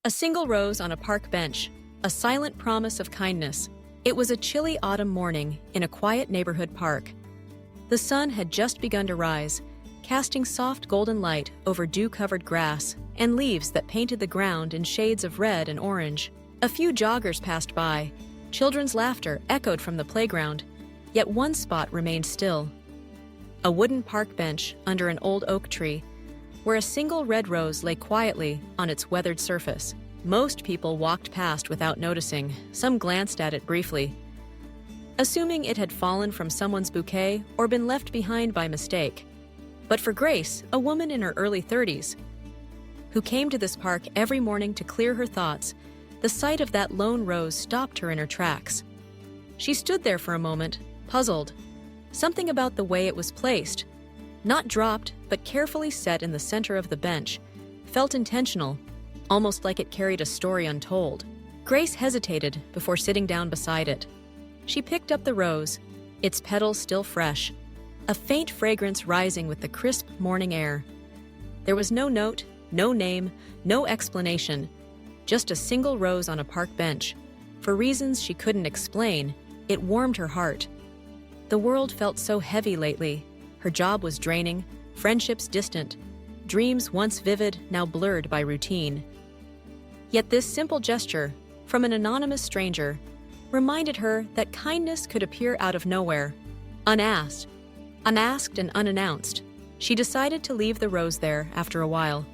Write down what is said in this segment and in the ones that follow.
A single rose on a park bench, a silent promise of kindness. It was a chilly autumn morning in a quiet neighborhood park. The sun had just begun to rise, casting soft golden light over dew-covered grass and leaves that painted the ground in shades of red and orange. A few joggers passed by. Children's laughter echoed from the playground, yet one spot remained still. A wooden park bench under an old oak tree, where a single red rose lay quietly on its weathered surface. Most people walked past without noticing. Some glanced at it briefly, assuming it had fallen from someone's bouquet or been left behind by mistake. But for Grace, a woman in her early 30s, who came to this park every morning to clear her thoughts, the sight of that lone rose stopped her in her tracks. She stood there for a moment, puzzled. Something about the way it was placed, not dropped, but carefully set in the center of the bench, felt intentional, almost like it carried a story untold. Grace hesitated before sitting down beside it. She picked up the rose, its petals still fresh, a faint fragrance rising with the crisp morning air. There was no note, no name, no explanation, just a single rose on a park bench. For reasons she couldn't explain, it warmed her heart. The world felt so heavy lately. Her job was draining, friendships distant, dreams once vivid, now blurred by routine. Yet this simple gesture, from an anonymous stranger, reminded her that kindness could appear out of nowhere, unasked and unannounced. She decided to leave the rose there after a while,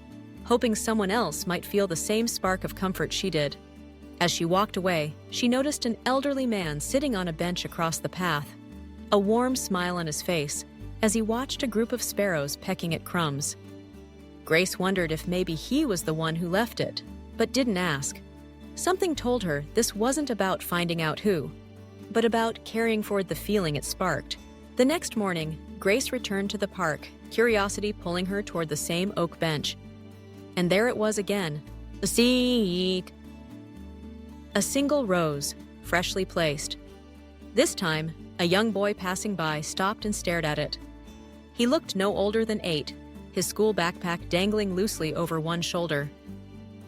hoping someone else might feel the same spark of comfort she did. As she walked away, she noticed an elderly man sitting on a bench across the path, a warm smile on his face as he watched a group of sparrows pecking at crumbs. Grace wondered if maybe he was the one who left it, but didn't ask. Something told her this wasn't about finding out who, but about carrying forward the feeling it sparked. The next morning, Grace returned to the park, curiosity pulling her toward the same oak bench. And there it was again, a single rose, freshly placed. This time, a young boy passing by stopped and stared at it. He looked no older than 8, his school backpack dangling loosely over one shoulder.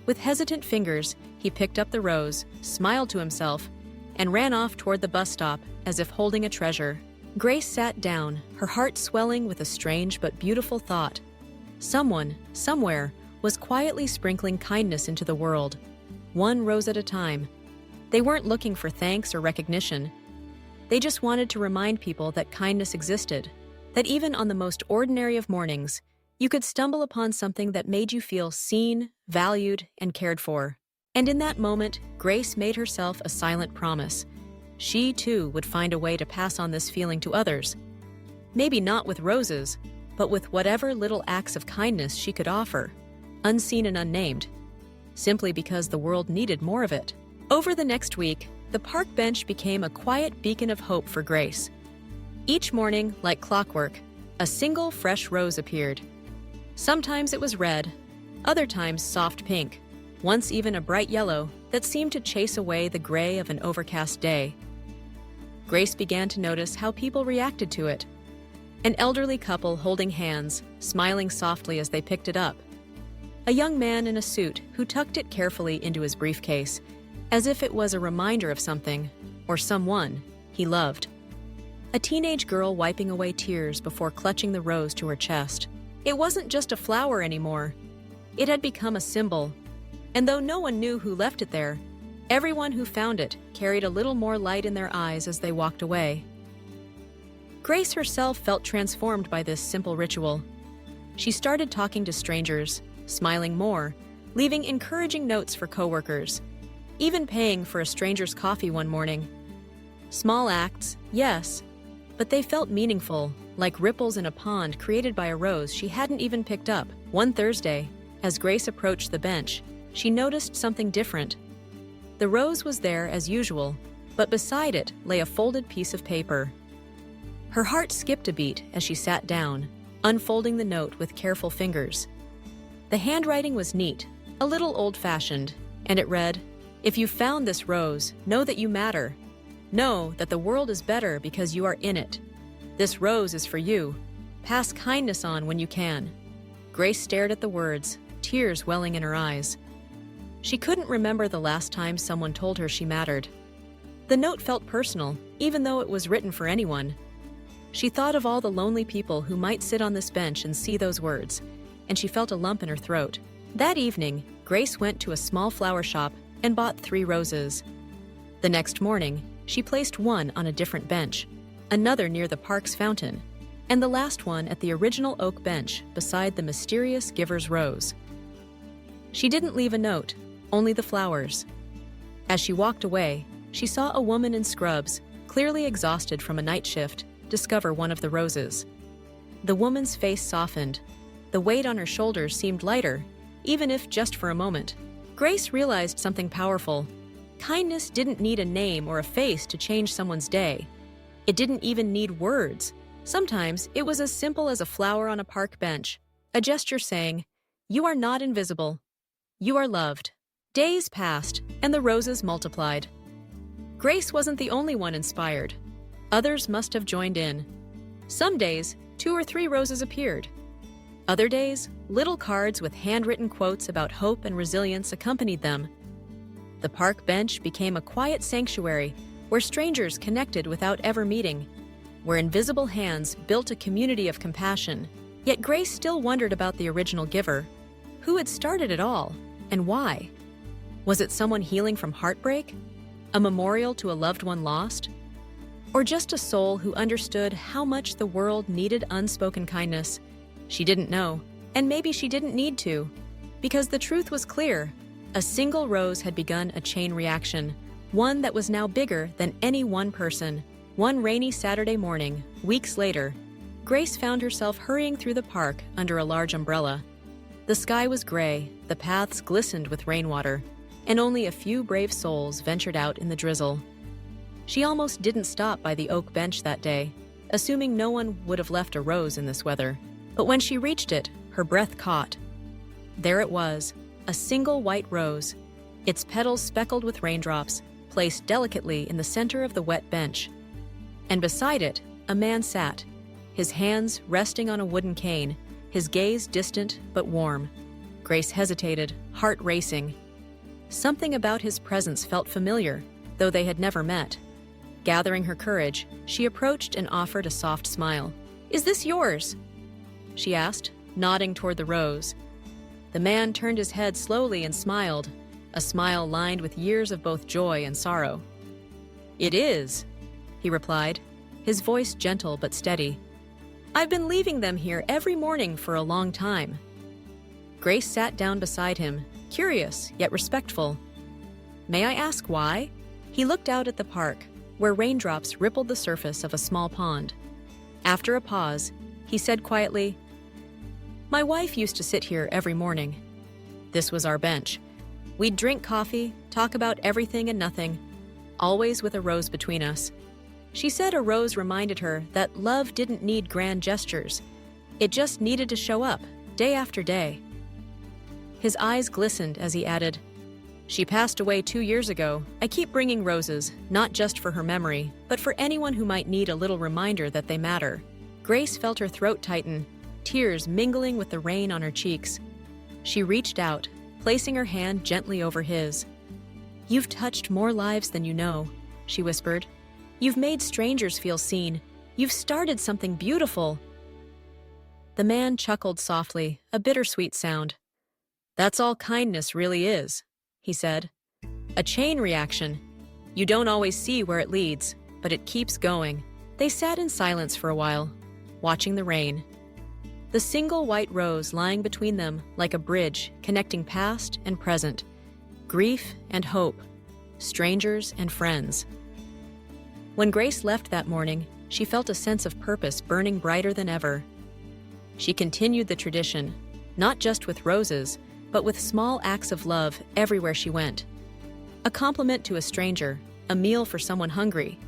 With hesitant fingers, he picked up the rose, smiled to himself, and ran off toward the bus stop as if holding a treasure. Grace sat down, her heart swelling with a strange but beautiful thought. Someone, somewhere, was quietly sprinkling kindness into the world, one rose at a time. They weren't looking for thanks or recognition. They just wanted to remind people that kindness existed, that even on the most ordinary of mornings, you could stumble upon something that made you feel seen, valued, and cared for. And in that moment, Grace made herself a silent promise. She, too, would find a way to pass on this feeling to others. Maybe not with roses, but with whatever little acts of kindness she could offer, unseen and unnamed, simply because the world needed more of it. Over the next week, the park bench became a quiet beacon of hope for Grace. Each morning, like clockwork, a single fresh rose appeared. Sometimes it was red, other times soft pink, once even a bright yellow that seemed to chase away the gray of an overcast day. Grace began to notice how people reacted to it. An elderly couple holding hands, smiling softly as they picked it up. A young man in a suit who tucked it carefully into his briefcase, as if it was a reminder of something, or someone, he loved. A teenage girl wiping away tears before clutching the rose to her chest. It wasn't just a flower anymore. It had become a symbol. And though no one knew who left it there, everyone who found it carried a little more light in their eyes as they walked away. Grace herself felt transformed by this simple ritual. She started talking to strangers, smiling more, leaving encouraging notes for coworkers, even paying for a stranger's coffee one morning. Small acts, yes, but they felt meaningful, like ripples in a pond created by a rose she hadn't even picked up. One Thursday, as Grace approached the bench, she noticed something different. The rose was there as usual, but beside it lay a folded piece of paper. Her heart skipped a beat as she sat down, unfolding the note with careful fingers. The handwriting was neat, a little old-fashioned, and it read, "If you found this rose, know that you matter. Know that the world is better because you are in it. This rose is for you. Pass kindness on when you can." Grace stared at the words, tears welling in her eyes. She couldn't remember the last time someone told her she mattered. The note felt personal, even though it was written for anyone. She thought of all the lonely people who might sit on this bench and see those words, and she felt a lump in her throat. That evening, Grace went to a small flower shop and bought 3 roses. The next morning, she placed one on a different bench, another near the park's fountain, and the last one at the original oak bench beside the mysterious giver's rose. She didn't leave a note, only the flowers. As she walked away, she saw a woman in scrubs, clearly exhausted from a night shift, discover one of the roses. The woman's face softened. The weight on her shoulders seemed lighter, even if just for a moment. Grace realized something powerful. Kindness didn't need a name or a face to change someone's day. It didn't even need words. Sometimes it was as simple as a flower on a park bench, a gesture saying, "You are not invisible. You are loved." Days passed, and the roses multiplied. Grace wasn't the only one inspired. Others must have joined in. Some days, 2 or 3 roses appeared. Other days, little cards with handwritten quotes about hope and resilience accompanied them. The park bench became a quiet sanctuary where strangers connected without ever meeting, where invisible hands built a community of compassion. Yet Grace still wondered about the original giver. Who had started it all, and why? Was it someone healing from heartbreak? A memorial to a loved one lost? Or just a soul who understood how much the world needed unspoken kindness? She didn't know, and maybe she didn't need to, because the truth was clear. A single rose had begun a chain reaction, one that was now bigger than any one person. One rainy Saturday morning, weeks later, Grace found herself hurrying through the park under a large umbrella. The sky was gray, the paths glistened with rainwater, and only a few brave souls ventured out in the drizzle. She almost didn't stop by the oak bench that day, assuming no one would have left a rose in this weather. But when she reached it, her breath caught. There it was, a single white rose, its petals speckled with raindrops, placed delicately in the center of the wet bench. And beside it, a man sat, his hands resting on a wooden cane, his gaze distant but warm. Grace hesitated, heart racing. Something about his presence felt familiar, though they had never met. Gathering her courage, she approached and offered a soft smile. "Is this yours?" she asked, nodding toward the rose. The man turned his head slowly and smiled, a smile lined with years of both joy and sorrow. "It is," he replied, his voice gentle but steady. "I've been leaving them here every morning for a long time." Grace sat down beside him, curious yet respectful. "May I ask why?" He looked out at the park, where raindrops rippled the surface of a small pond. After a pause, he said quietly, "My wife used to sit here every morning. This was our bench. We'd drink coffee, talk about everything and nothing, always with a rose between us. She said a rose reminded her that love didn't need grand gestures. It just needed to show up, day after day." His eyes glistened as he added, "She passed away 2 years ago. I keep bringing roses, not just for her memory, but for anyone who might need a little reminder that they matter." Grace felt her throat tighten, tears mingling with the rain on her cheeks. She reached out, placing her hand gently over his. "You've touched more lives than you know," she whispered. "You've made strangers feel seen. You've started something beautiful." The man chuckled softly, a bittersweet sound. "That's all kindness really is," he said. "A chain reaction. You don't always see where it leads, but it keeps going." They sat in silence for a while, watching the rain. The single white rose lying between them like a bridge connecting past and present, grief and hope, strangers and friends. When Grace left that morning, she felt a sense of purpose burning brighter than ever. She continued the tradition, not just with roses, but with small acts of love everywhere she went. A compliment to a stranger, a meal for someone hungry,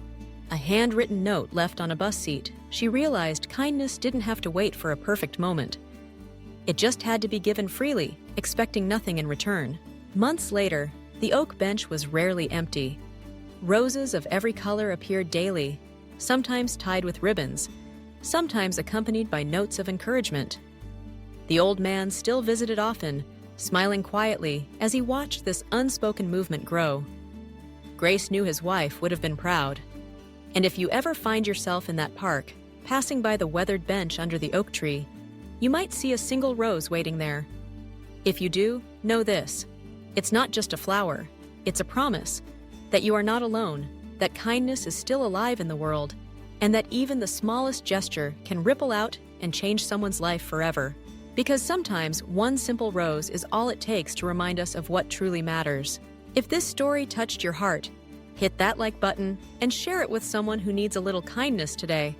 a handwritten note left on a bus seat. She realized kindness didn't have to wait for a perfect moment. It just had to be given freely, expecting nothing in return. Months later, the oak bench was rarely empty. Roses of every color appeared daily, sometimes tied with ribbons, sometimes accompanied by notes of encouragement. The old man still visited often, smiling quietly as he watched this unspoken movement grow. Grace knew his wife would have been proud. And if you ever find yourself in that park, passing by the weathered bench under the oak tree, you might see a single rose waiting there. If you do, know this: it's not just a flower, it's a promise that you are not alone, that kindness is still alive in the world, and that even the smallest gesture can ripple out and change someone's life forever. Because sometimes one simple rose is all it takes to remind us of what truly matters. If this story touched your heart, hit that like button and share it with someone who needs a little kindness today.